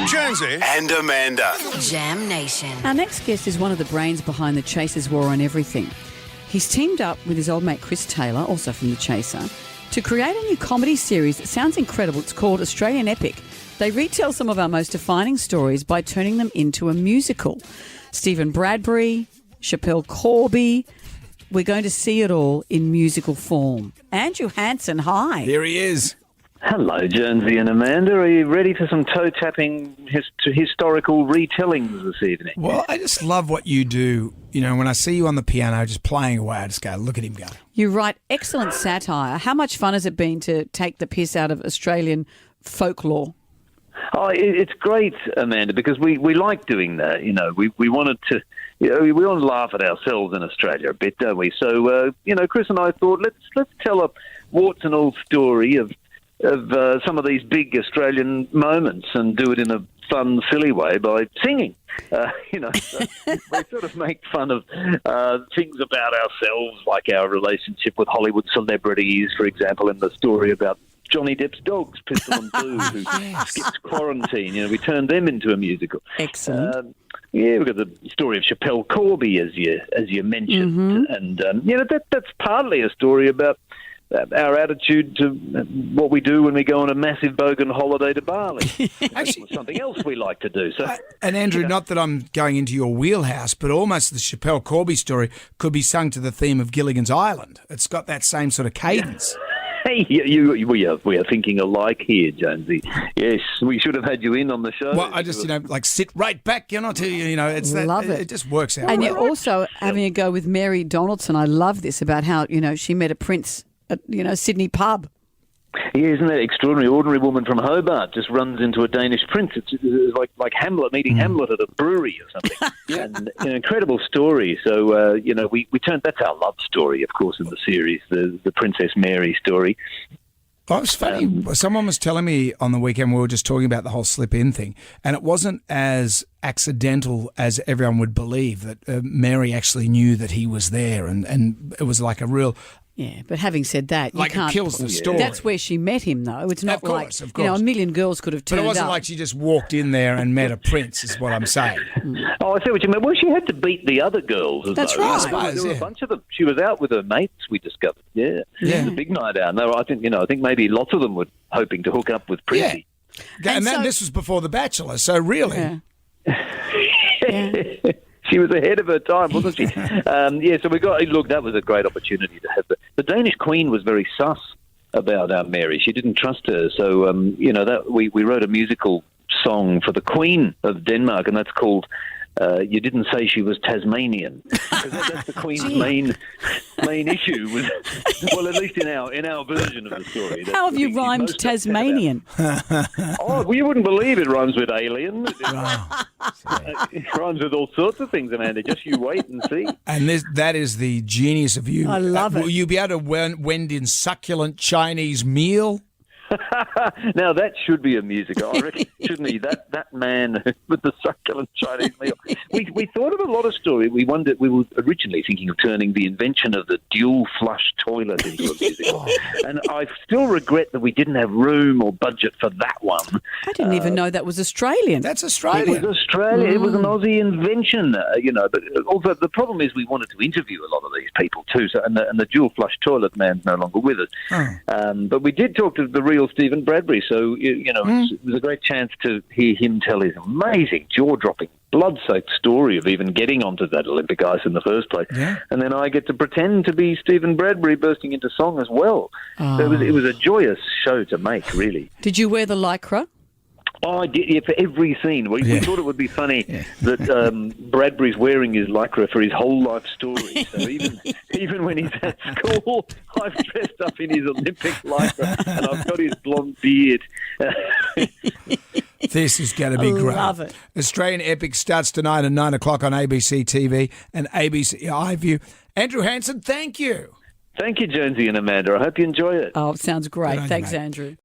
Jonesy and Amanda. Jam Nation. Our next guest is one of the brains behind the Chasers' War on Everything. He's teamed up with his old mate Chris Taylor, also from the Chaser, to create a new comedy series that sounds incredible. It's called Australian Epic. They retell some of our most defining stories by turning them into a musical. Stephen Bradbury, Chappelle Corby. We're going to see it all in musical form. Andrew Hansen, hi. Here he is. Hello, Jonesy and Amanda. Are you ready for some toe-tapping historical retellings this evening? Well, I just love what you do. You know, when I see you on the piano just playing away, I just go, look at him go. You write excellent satire. How much fun has it been to take the piss out of Australian folklore? Oh, it's great, Amanda, because we like doing that. You know, we wanted to, we want to laugh at ourselves in Australia a bit, don't we? So, Chris and I thought let's tell a warts and all story of some of these big Australian moments and do it in a fun, silly way by singing. We sort of make fun of things about ourselves, like our relationship with Hollywood celebrities, for example, in the story about Johnny Depp's dogs, Pistol and Boo, who skipped quarantine. We turned them into a musical. Excellent. We've got the story of Chappelle Corby, as you mentioned, and that's partly a story about our attitude to what we do when we go on a massive bogan holiday to Bali. Actually, something else we like to do. So, and Andrew, not that I'm going into your wheelhouse, but almost the Chappelle Corby story could be sung to the theme of Gilligan's Island. It's got that same sort of cadence. Hey, we are thinking alike here, Jonesy. Yes, we should have had you in on the show. Well, I just, sit right back, it's that. Love it. It just works out. And you're also having a go with Mary Donaldson. I love this about how, she met a prince at, Sydney pub. Yeah, isn't that extraordinary? Ordinary woman from Hobart just runs into a Danish prince. It's like Hamlet meeting Hamlet at a brewery or something. And an incredible story. So, we turned, that's our love story, of course, in the series, the Princess Mary story. Oh, it was funny. Someone was telling me on the weekend, we were just talking about the whole slip-in thing, and it wasn't as accidental as everyone would believe, that Mary actually knew that he was there, and it was like a real... Yeah, but having said that, you like can't... it kills the story. That's where she met him, though. It's not of course. a million girls could have turned up. But it wasn't like she just walked in there and met a prince, is what I'm saying. Oh, I see what you mean. Well, she had to beat the other girls. That's right. I suppose, there were a bunch of them. She was out with her mates, we discovered. Yeah. It was a big night out. No, I think maybe lots of them were hoping to hook up with Princey. Yeah. And this was before The Bachelor, so really... Yeah. She was ahead of her time, wasn't she? So we got... Look, that was a great opportunity to have... The Danish Queen was very sus about Mary. She didn't trust her. So, we wrote a musical song for the Queen of Denmark, and that's called... You didn't say she was Tasmanian. Because that's the Queen's main issue. Well, at least in our version of the story. How have you rhymed Tasmanian? You wouldn't believe it rhymes with alien. It rhymes with all sorts of things, Amanda. Just you wait and see. And that is the genius of you. I love it. Will you be able to wend in succulent Chinese meal? Now that should be a musical, I reckon, shouldn't he? That man with the succulent Chinese meal. We thought of a lot of stories. We were originally thinking of turning the invention of the dual flush toilet into a musical, and I still regret that we didn't have room or budget for that one. I didn't even know that was Australian. That's Australian. It was Australia. It was an Aussie invention, But also the problem is we wanted to interview a lot of these people too. So and the dual flush toilet man's no longer with us. But we did talk to the real Stephen Bradbury, so it was a great chance to hear him tell his amazing, jaw-dropping, blood-soaked story of even getting onto that Olympic ice in the first place. Yeah. And then I get to pretend to be Stephen Bradbury bursting into song as well. So it was a joyous show to make, really. Did you wear the lycra? Oh, I did, for every scene. We thought it would be funny that Bradbury's wearing his lycra for his whole life story. So even when he's at school, I've dressed up in his Olympic lycra and I've got his blonde beard. This is going to be great. Love it. Australian Epic starts tonight at 9 o'clock on ABC TV and ABC iView. Andrew Hansen, thank you. Thank you, Jonesy and Amanda. I hope you enjoy it. Oh, it sounds great. Good on you, Thanks, mate. Andrew.